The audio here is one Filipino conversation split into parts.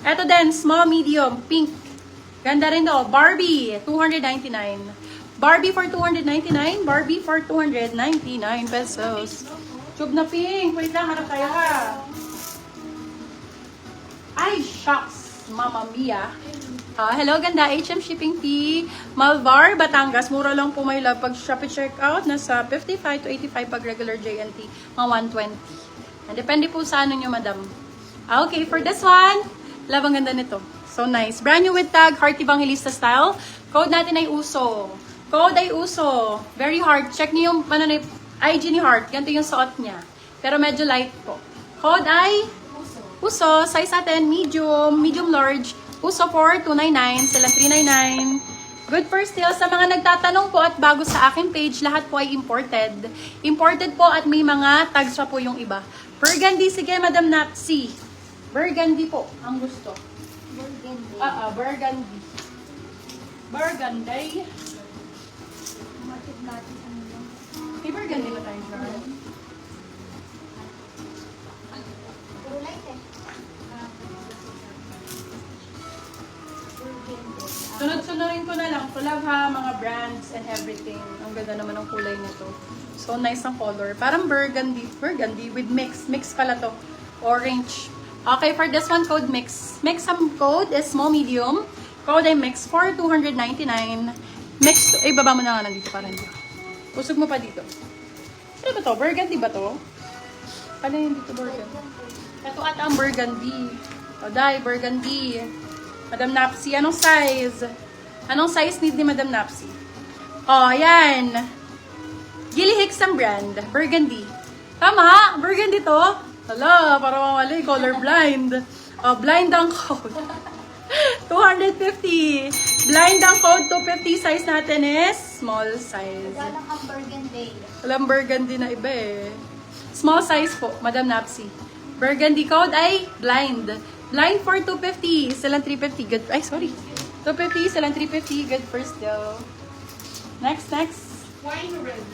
Ito din, small, medium, pink. Ganda rin to. Barbie, 299. Barbie for 299. Barbie for 299 pesos. Tube na pink. Wait lang, harap tayo ha. Ay, shucks. Mama Mia. Hello, ganda. HM shipping fee. Malvar, Batangas. Mura lang po, my love. Pag Shopee checkout, nasa 55 to 85 pag regular JNT. Mga 120. And depende po sa ano nyo, madam. Okay, for this one, love, ang ganda nito. So nice. Brand new with tag, Heart Evangelista style. Code natin ay USO. Code ay USO. Very hard. Check niyo yung IG ni Heart. Ganito yung suot niya. Pero medyo light po. Code ay USO. Size natin, medium, medium large. USO for 299. Silang 399. Good for sale. Sa mga nagtatanong po at bago sa aking page, lahat po ay imported. Imported po at may mga tags pa po yung iba. Burgundy. Sige, Madam Napsi. Burgundy po ang gusto. Burgundy. Burgundy. Burgundy. Matik natin ano lang. May burgundy ba tayo dyan? Puro light eh. Burgundy. Sunod-sunurin ko na lang. To love ha, mga brands and everything. Ang ganda naman ng kulay nito. So nice ang color. Parang burgundy. Burgundy with mix. Mix pala to. Orange. Okay, for this one, code mix. Mix ang code is small, medium. Code ay mix for 299. Mix, baba mo na nga nandito para hindi. Pusog mo pa dito. Ano ba to? Burgundy ba to? Ano yung dito burgundy? Ito at ang burgundy. O, dai, burgundy. Madam Napsi, anong size? Anong size need ni Madam Napsi? O, yan. Gilly Hicks ang brand. Burgundy. Tama, burgundy to. Hala, para mamali, colorblind. Blind ang code. 250. Blind ang code, 250. Size natin is small size. Walang ang burgundy. Walang burgundy na iba eh. Small size po, Madam Napsi. Burgundy code ay blind. Blind for 250. Silang 350. Good. Ay, sorry. 250, silang 350. Good for still. Next. Wine red.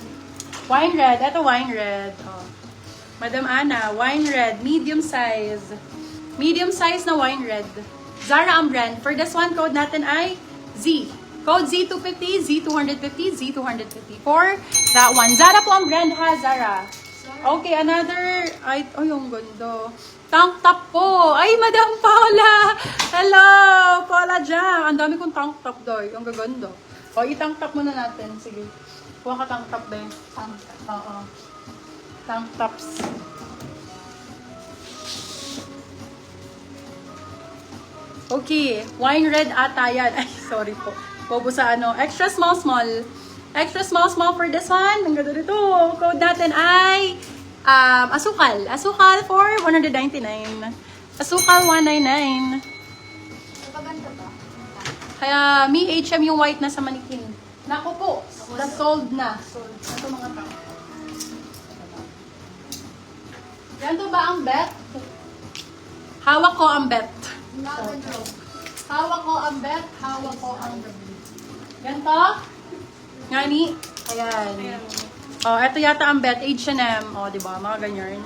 Wine red. Ito wine red. Oh. Madam Ana, wine red, medium size. Medium size na wine red. Zara ang brand. For this one, code natin ay Z. Code Z250, Z250, Z250. For that one. Zara po ang brand ha, Zara. Okay, another. Ay, yung ganda. Tank top po. Ay, Madam Paula. Hello, Paula dyan. Ang dami kong tank top doy. Ang gaganda. O, i-tank top muna natin. Sige. Kuha ka tank top ba? Tank top. Oo. Tank tops. Okay, wine red ata yan. Ay, sorry po. Bobo sa ano. Extra small. Extra small for this one. Ang ganda dito. Code natin ay asukal. Asukal for 199. Asukal 199. Napaganda ba? Kaya mi HM yung white na sa manikin. Naku po. Sold na. Sold. Ito mga tao. Yan to ba ang bet? Hawak ko ang bet. Lavender. Hawak ko ang bet. Hawak ko ang bet. Yan to? Ngani? Ayan. Oh, eto yata ang bet. H&M. Oh, diba? Mga ganyan.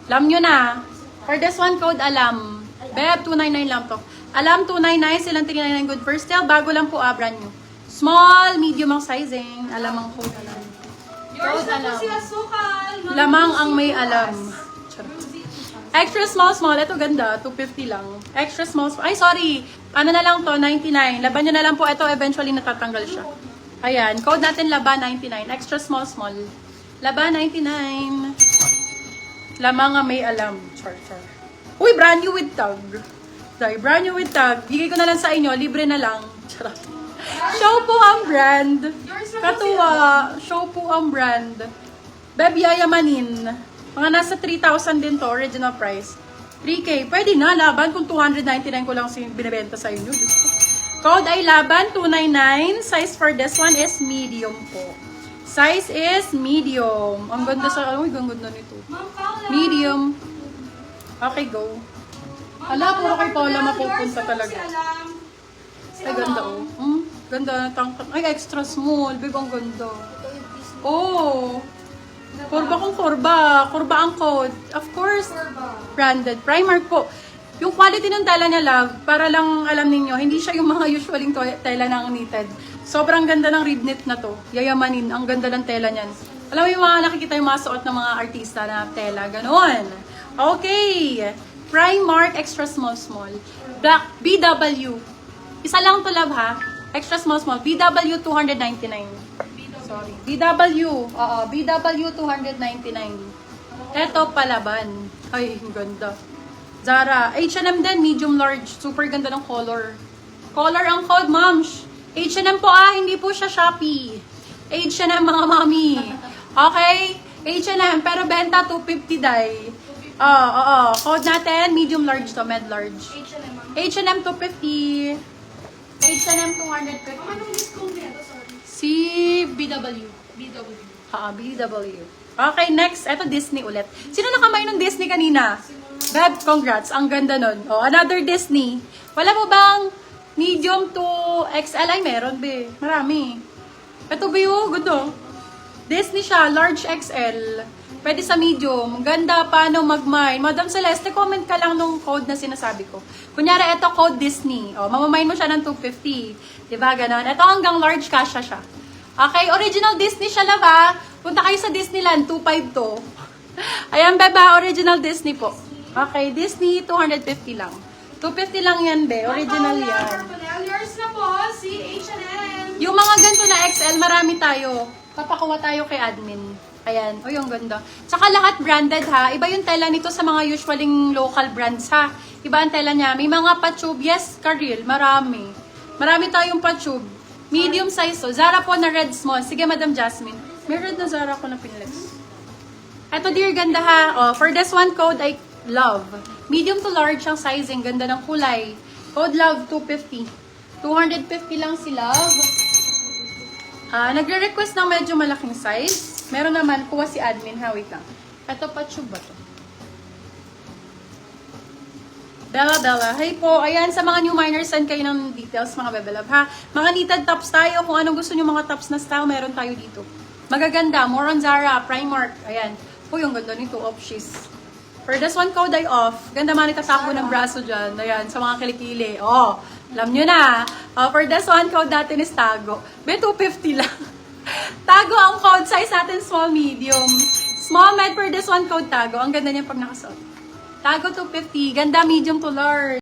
Alam nyo na. For this one code, alam. Beb, 299 lang to. Alam, 299. Silang 399 good first sale. Bago lang po, brand new. Small, medium ang sizing. Alam ang code, alam. Yours Code, na po alam. si Asukal. Lamang ang may alam. Extra small. Ito ganda. 250 lang. Extra small. Ay, sorry. Ano na lang to? 99. Laban nyo na lang po. Ito eventually natatanggal siya. Ayan. Code natin Laba 99. Extra small. Laba 99. Lamang ang may alam. Char. Uy, brand new with tag. Sorry, brand new with tag. Bigay ko na lang sa inyo. Libre na lang. Charot. Show po ang brand. Katuwa. Show po ang brand. Beb Yayamanin. Mga nasa 3,000 din to, original price. 3K. Pwede na, laban kung 299 ko lang binibenta sa inyo. Code ay laban, 299. Size for this one is medium po. Size is medium. Ang ganda sa, ang ganda nito. Ma'am Paula. Medium. Okay, go. Hala, puro kay Paula mapupunta talaga. Alam. Ay, ganda oh. Ganda na tangkat. Ay, extra small. Babe, ang ganda. Ito yung Disney. Oh. Kurba kung kurba. Kurba ang code. Of course, Corba. branded. Primark po. Yung quality ng tela niya, love, para lang alam ninyo, hindi siya yung mga usualing tela ng knitted. Sobrang ganda ng rib knit na to. Yayamanin. Ang ganda ng tela niyan. Alam mo yung mga nakikita yung mga suot ng mga artista na tela. Ganon. Okay. Primark Extra Small Small. Black BW. Isa lang to, love, ha? Extra Small Small. BW 299. Sorry. BW. Oo, BW 299. Eto, palaban. Ay, ang ganda. Zara. H&M din, medium large. Super ganda ng color. Color ang code, moms. H&M po hindi po siya Shopee. H&M, mga mami. Okay? H&M, pero benta 250 dai. Oo. Code natin, medium large to, med large. H&M. H&M 250. H&M 250. Anong discount nito? Sorry. Si BW. BW. BW. Okay, next. Eto, Disney ulit. Sino nakamay ng Disney kanina? Beb, congrats. Ang ganda nun. Oh, another Disney. Wala mo bang medium to XL? Ay, meron, be. Marami. Ito, be, good, oh. Disney siya, large XL. Pwede sa medium. Ganda, paano mag-mine. Madam Celeste, comment ka lang nung code na sinasabi ko. Kunyari, ito code Disney. O, mamamine mo siya ng 250. Diba, ganon? Ito hanggang large, kasha siya. Okay, original Disney siya, love, ha? Punta kayo sa Disneyland, 2.5 to. Ayan, beba, original Disney po. Okay, Disney, 250 lang. 250 lang yan, be. Original yan. Yours na po, si H&M. Yung mga ganito na XL, marami tayo. Papakuha tayo kay admin. Ayan. O, yung ganda. Tsaka lahat branded, ha. Iba yung tela nito sa mga usualing local brands, ha. Iba ang tela niya. May mga patube. Yes, Karil. Marami. Marami tayong patube. Medium size, to. Zara po na red small. Sige, Madam Jasmine. May red na Zara ko na pinlex. Eto, dear, ganda, ha. O, for this one, code I love. Medium to large ang sizing. Ganda ng kulay. Code love, 250. 250 lang si love. Nagre-request ng medyo malaking size. Meron naman, kuha si admin, ha, wait lang. Ito, patube ba to? Bella. Hey po, ayan, sa mga new miners, send kayo ng details, mga bebelove, ha? Mga knitted tops tayo, kung anong gusto nyo mga tops na style, meron tayo dito. Magaganda, more on Zara, Primark, ayan. Po, yung ganda nito, Opshis. For this one, code ay off. Ganda man itatapo ng braso dyan. Ayan, sa mga kilikili. Oh, alam nyo na. For this one, code natin is Tago. Be, 250 lang. Tago ang code size natin, small, medium. Small, med for this one, code Tago. Ang ganda niya pag nakasuot. Tago 250. Ganda, medium to large.